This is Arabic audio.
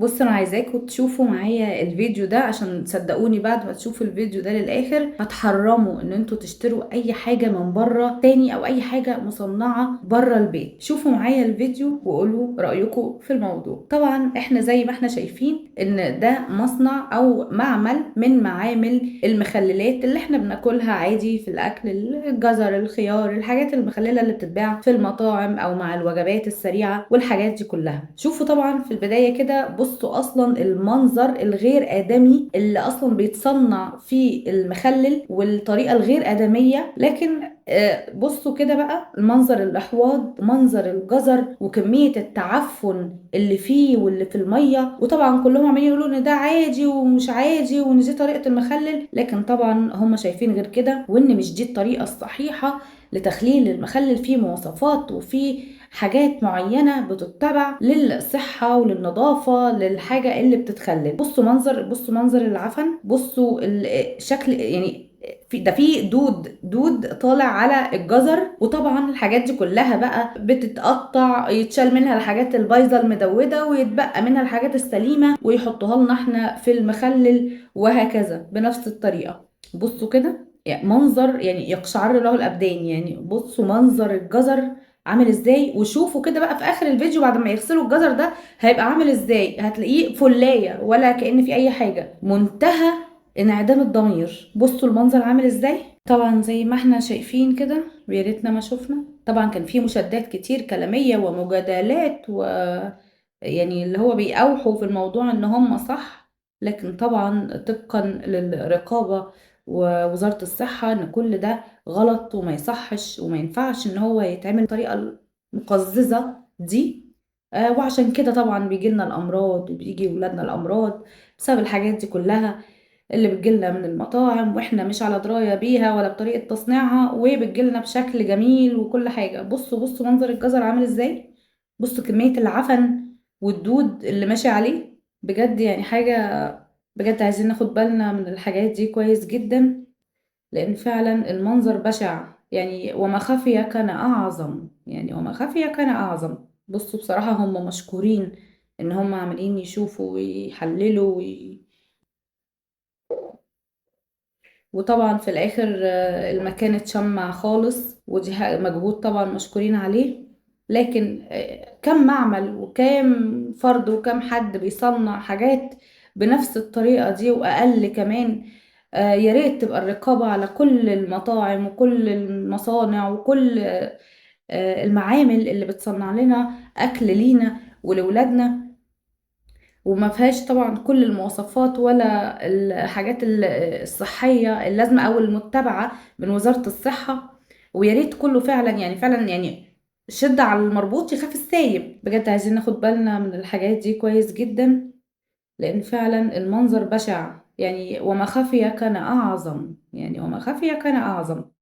بص، انا عايزاكم تشوفوا معايا الفيديو ده عشان تصدقوني بعد ما تشوفوا الفيديو ده للاخر هتحرموا ان انتوا تشتروا اي حاجة من بره تاني او اي حاجة مصنعة بره البيت. شوفوا معايا الفيديو وقولوا رأيكم في الموضوع. طبعا احنا زي ما احنا شايفين ان ده مصنع او معمل من معامل المخللات اللي احنا بناكلها عادي في الاكل، الجزر، الخيار، الحاجات المخللة اللي بتتباع في المطاعم او مع الوجبات السريعة والحاجات دي كلها. شوفوا طبعا في البداية كده، بصوا اصلا المنظر الغير ادمي اللي اصلا بيتصنع في المخلل والطريقة الغير ادمية. لكن بصوا كده بقى المنظر الاحواض، منظر الجزر وكمية التعفن اللي فيه واللي في المية. وطبعا كلهم عمالين يقولوا ان ده عادي ومش عادي وان دي طريقة المخلل، لكن طبعا هم شايفين غير كده وان مش دي الطريقة الصحيحة لتخليل المخلل. فيه مواصفات وفيه حاجات معينة بتتبع للصحة وللنظافة للحاجة اللي بتتخلل. بصوا منظر العفن، بصوا الشكل، يعني في دود طالع على الجزر. وطبعا الحاجات دي كلها بقى بتتقطع، يتشال منها الحاجات البايظه المدوده ويتبقى منها الحاجات السليمه ويحطوها لنا احنا في المخلل، وهكذا بنفس الطريقه. بصوا كده، يعني منظر يعني يقشعر له الابدان. يعني بصوا منظر الجزر عامل ازاي، وشوفوا كده بقى في اخر الفيديو بعد ما يغسلوا الجزر ده هيبقى عامل ازاي. هتلاقيه فلايه ولا كأن في اي حاجه، منتهى انعدام الضمير. بصوا المنظر عامل ازاي. طبعا زي ما احنا شايفين كده، ويا ريتنا ما شفنا. طبعا كان في مشادات كتير كلامية ومجادلات، و يعني اللي هو بيأوحوا في الموضوع ان هم صح. لكن طبعا طبقا للرقابة ووزارة الصحة ان كل ده غلط وما يصحش وما ينفعش ان هو يتعمل بالطريقة المقززة دي. وعشان كده طبعا بيجيلنا الأمراض وبيجي ولادنا الأمراض بسبب الحاجات دي كلها اللي بتجيلنا من المطاعم واحنا مش على دراية بيها ولا بطريقة تصنيعها، وبتجيلنا بشكل جميل وكل حاجة. بصوا منظر الجزر عامل ازاي. بصوا كمية العفن والدود اللي ماشي عليه. بجد يعني حاجة، بجد عايزين ناخد بالنا من الحاجات دي كويس جدا، لأن فعلا المنظر بشع. يعني وما خفي كان أعظم، يعني وما خفي كان أعظم. بصوا بصراحة هم مشكورين إن هم عاملين يشوفوا ويحللوا وطبعا في الاخر المكان اتشمع خالص، ودي مجهود طبعا مشكورين عليه. لكن كم معمل وكم فرد وكم حد بيصنع حاجات بنفس الطريقة دي وأقل كمان. يا ريت تبقى الرقابة على كل المطاعم وكل المصانع وكل المعامل اللي بتصنع لنا أكل لينا ولولادنا، وما فيهاش طبعا كل المواصفات ولا الحاجات الصحية اللازمة أو المتبعة من وزارة الصحة. ويا ريت كله فعلا، يعني فعلا يعني شد على المربوط يخاف السايب. بجد عايزين ناخد بالنا من الحاجات دي كويس جدا، لأن فعلا المنظر بشع. يعني وما خفي كان أعظم، يعني وما خفي كان أعظم.